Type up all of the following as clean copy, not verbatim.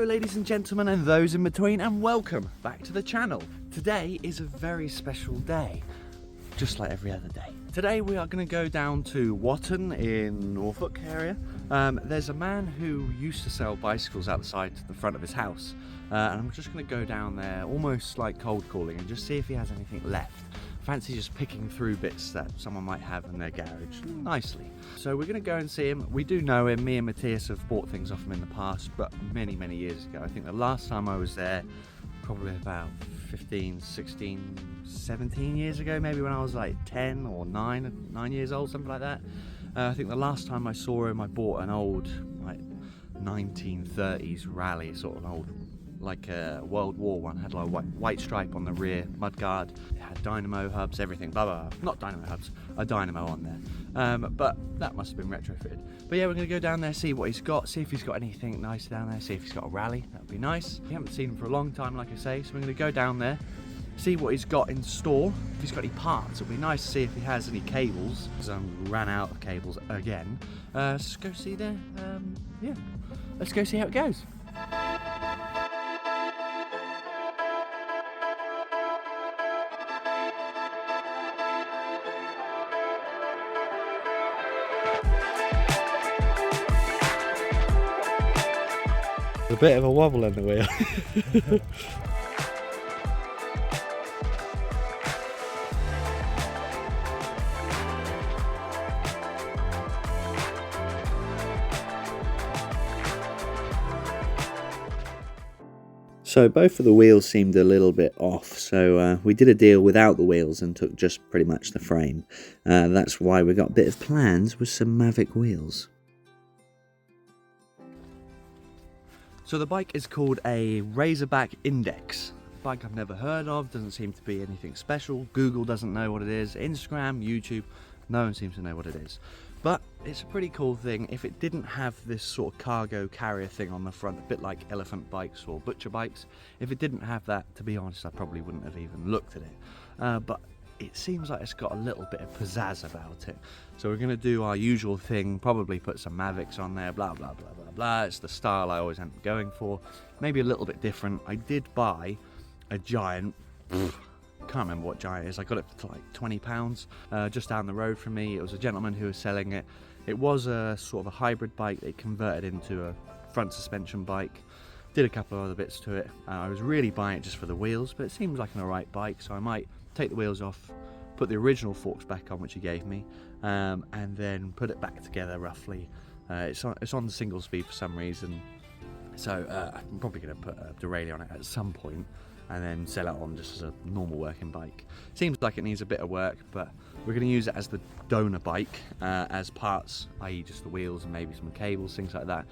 ladies and gentlemen and those in between, and welcome back to the channel. Today is a very special day, just like every other day. Today we are going to go down to Watton in Norfolk area. There's a man who used to sell bicycles outside the front of his house, and I'm just going to go down there almost like cold calling and just see if he has anything left. Fancy just picking through bits that someone might have in their garage nicely. So we're going to go and see him. We do know him. Me and Matthias have bought things off him in the past, but many years ago. I think the last time I was there probably about 15, 16, 17 years ago, maybe when I was like 10 or 9 years old, something like that. I think the last time I saw him, I bought an old like 1930s rally, sort of an old, like a World War one, had like a white stripe on the rear mudguard. It had dynamo hubs, everything, blah blah blah. Not dynamo hubs, a dynamo on there. But that must have been retrofitted. But yeah, we're gonna go down there, see what he's got, see if he's got anything nice down there, see if he's got a rally. That would be nice. We haven't seen him for a long time, like I say, so we're gonna go down there, see what he's got in store. If he's got any parts, it'll be nice to see if he has any cables, because I ran out of cables again. Let's go see there. Yeah, let's go see how it goes. A bit of a wobble in the wheel. So both of the wheels seemed a little bit off, so we did a deal without the wheels and took just pretty much the frame. That's why we got a bit of plans with some Mavic wheels. So the bike is called a Razorback Index. Bike I've never heard of, doesn't seem to be anything special. Google doesn't know what it is. Instagram, YouTube, no one seems to know what it is. But it's a pretty cool thing. If it didn't have this sort of cargo carrier thing on the front, a bit like elephant bikes or butcher bikes, if it didn't have that, to be honest, I probably wouldn't have even looked at it. But it seems like it's got a little bit of pizzazz about it. So we're going to do our usual thing, probably put some Mavics on there, blah, blah, blah, blah, blah. It's the style I always end up going for. Maybe a little bit different. I did buy a giant, can't remember what giant it is. I got it for like £20, just down the road from me. It was a gentleman who was selling it. It was a sort of a hybrid bike. They converted into a front suspension bike. Did a couple of other bits to it. I was really buying it just for the wheels, but it seems like an alright bike, so I might take the wheels off, put the original forks back on which he gave me, and then put it back together roughly. It's on single speed for some reason, so I'm probably going to put a derailleur on it at some point and then sell it on just as a normal working bike. Seems like it needs a bit of work, but we're going to use it as the donor bike, as parts, i.e. just the wheels and maybe some cables, things like that,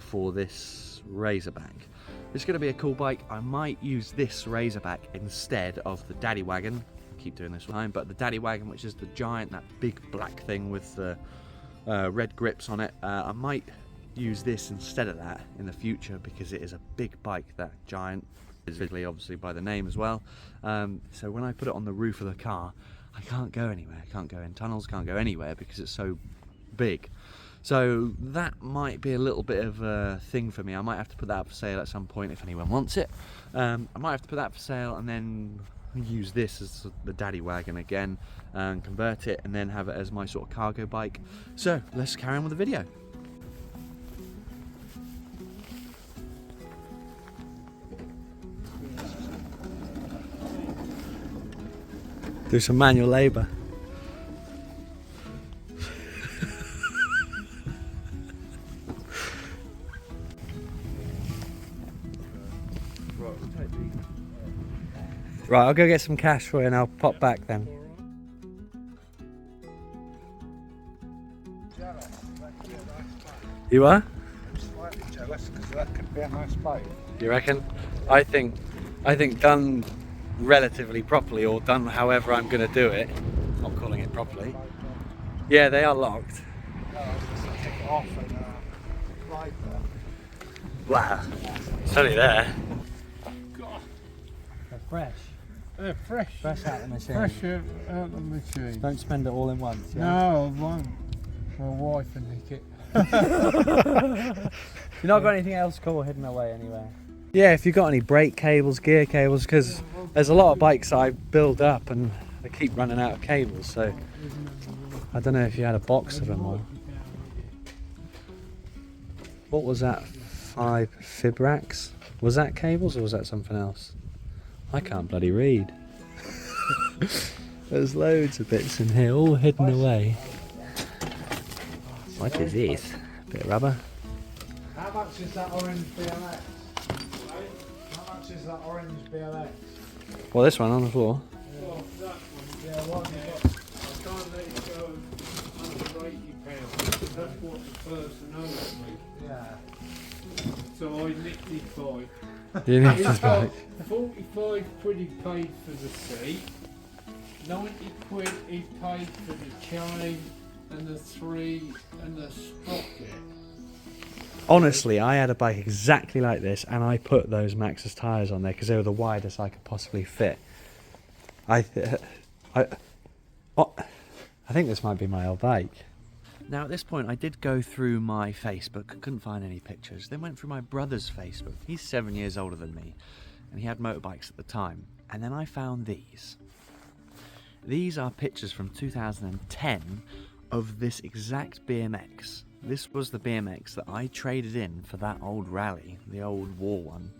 for this Razorback. It's going to be a cool bike. I might use this Razorback instead of the Daddy Wagon. I keep doing this line, but the Daddy Wagon, which is the giant, that big black thing with the red grips on it. I might use this instead of that in the future because it is a big bike, that giant. Is visually obviously by the name as well. So when I put it on the roof of the car, I can't go anywhere. I can't go in tunnels, can't go anywhere because it's so big. So that might be a little bit of a thing for me. I might have to put that up for sale at some point if anyone wants it. I might have to put that for sale and then use this as the Daddy Wagon again and convert it and then have it as my sort of cargo bike. So let's carry on with the video. Do some manual labour. Right, I'll go get some cash for you and I'll pop back then. You are? I'm slightly jealous because that could be a nice bike. You reckon? I think done relatively properly, or done however I'm going to do it. Not calling it properly. Yeah, they are locked. No, I was just going to take it off and ride there. Wow, it's only there. God. They're fresh. They're fresh. Fresh out of the machine. Fresh out of the machine. Don't spend it all in once, yeah? No, I won't. My wife will nick it. You not got anything else cool hidden away anywhere? Yeah, if you've got any brake cables, gear cables, because there's a lot of bikes I build up and I keep running out of cables, so I don't know if you had a box of them or... What was that? 5 fib racks? Was that cables or was that something else? I can't bloody read. There's loads of bits in here, all hidden away. What is this? Bit of rubber. How much is that orange BLX? How much is that orange BLX? Well, this one on the floor. Well, that one. Yeah, what have you got? I can't let it go under £80. That's what the person owes me. Yeah. So I nicked his bike. You need He's this got bike. 45 quid he paid for the seat, 90 quid he paid for the chain and the 3 and the sprocket. Honestly, I had a bike exactly like this and I put those Maxxis tyres on there because they were the widest I could possibly fit. I think this might be my old bike. Now at this point I did go through my Facebook, couldn't find any pictures, then went through my brother's Facebook. He's 7 years older than me and he had motorbikes at the time, and then I found these. These are pictures from 2010 of this exact BMX. This was the BMX that I traded in for that old rally, the old war one.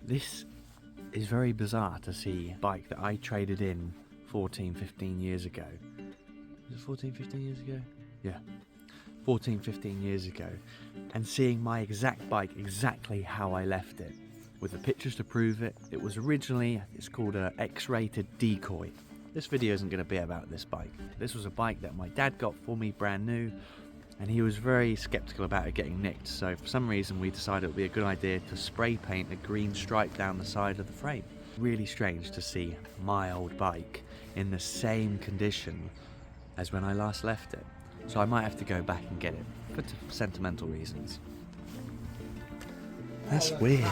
This is very bizarre to see a bike that I traded in 14, 15 years ago. Was it 14, 15 years ago? Yeah, 14, 15 years ago. And seeing my exact bike exactly how I left it, with the pictures to prove it. It was originally, it's called a X-rated decoy. This video isn't going to be about this bike. This was a bike that my dad got for me brand new, and he was very skeptical about it getting nicked, so for some reason we decided it would be a good idea to spray paint a green stripe down the side of the frame. Really strange to see my old bike in the same condition as when I last left it, so I might have to go back and get it for sentimental reasons. That's weird.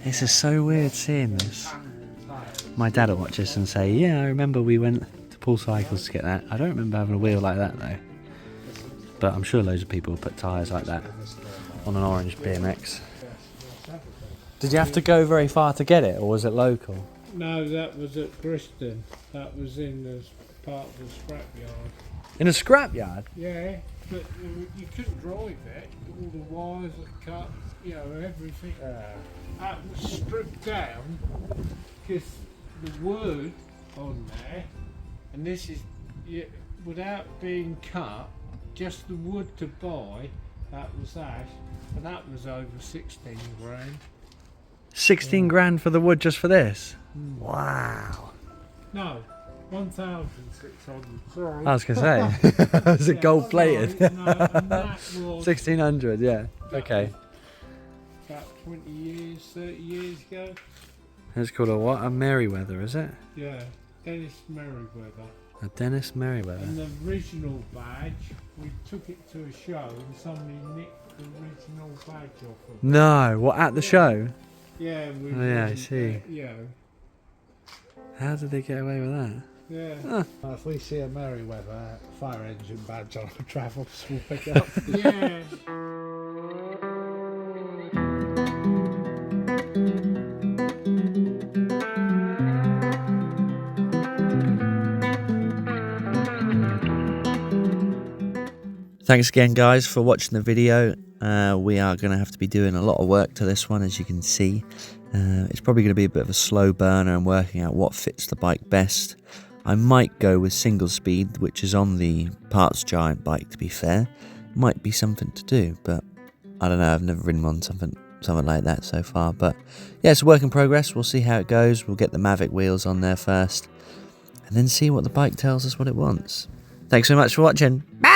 This is so weird seeing this. My dad will watch this and say, yeah, I remember we went to Paul Cycles to get that. I don't remember having a wheel like that though. But I'm sure loads of people put tyres like that on an orange BMX. Did you have to go very far to get it, or was it local? No, that was at Bristol. That was in the part of the scrapyard. In a scrapyard? Yeah, but you couldn't drive it. All the wires were cut, you know, everything. That was stripped down because the wood on there, and this is, without being cut, just the wood to buy, that was that, and that was over 16 grand. 16 grand for the wood just for this? Wow. No, 1,600. Sorry. I was going to say, is it gold plated? No, and that was 1600, yeah. Okay. about 20 years, 30 years ago. It's called a what? A Merryweather, is it? Yeah, Dennis Merryweather. A Dennis Merryweather. And the original badge, we took it to a show and somebody nicked the original badge off of it. No, what, at the show? Yeah, we Oh, yeah, I see. Yeah. How did they get away with that? Yeah. If we see a Merryweather fire engine badge on our travels, we'll pick it up. Yeah. Thanks again guys for watching the video. We are going to have to be doing a lot of work to this one, as you can see. It's probably going to be a bit of a slow burner and working out what fits the bike best. I might go with single speed, which is on the Parts Giant bike, to be fair. Might be something to do, but I don't know, I've never ridden on something like that so far. But yeah, it's a work in progress. We'll see how it goes. We'll get the Mavic wheels on there first and then see what the bike tells us what it wants. Thanks so much for watching. Bye!